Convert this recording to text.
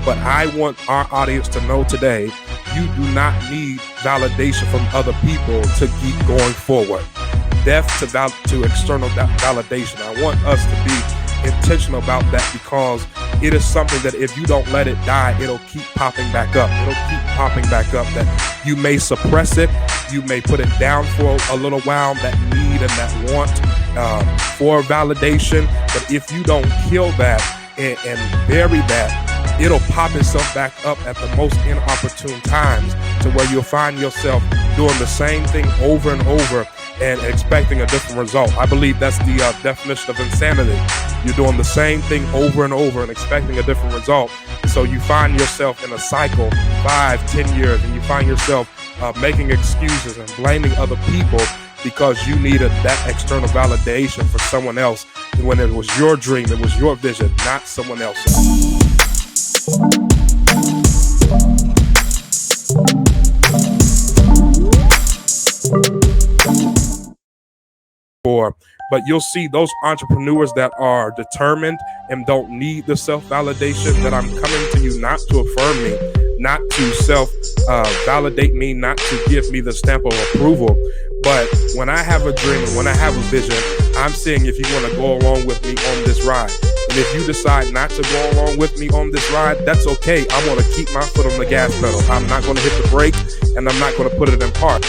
But I want our audience to know today, you do not need validation from other people to keep going forward. Death to external validation. I want us to be intentional about that, because it is something that if you don't let it die, it'll keep popping back up. That you may suppress it, you may put it down for a little while, that need and that want for validation. But if you don't kill that and bury that, it'll pop itself back up at the most inopportune times, to where you'll find yourself doing the same thing over and over and expecting a different result. I believe that's the definition of insanity. You're doing the same thing over and over and expecting a different result. So you find yourself in a cycle 5-10 years, and you find yourself making excuses and blaming other people because you needed that external validation for someone else, when it was your dream, it was your vision, not someone else's. But you'll see those entrepreneurs that are determined and don't need the self-validation, that I'm coming to you not to affirm me, not to self-validate me, not to give me the stamp of approval. But when I have a dream, when I have a vision, I'm saying, if you want to go along with me on this ride, and if you decide not to go along with me on this ride, that's okay. I want to keep my foot on the gas pedal. I'm not going to hit the brake, and I'm not going to put it in park.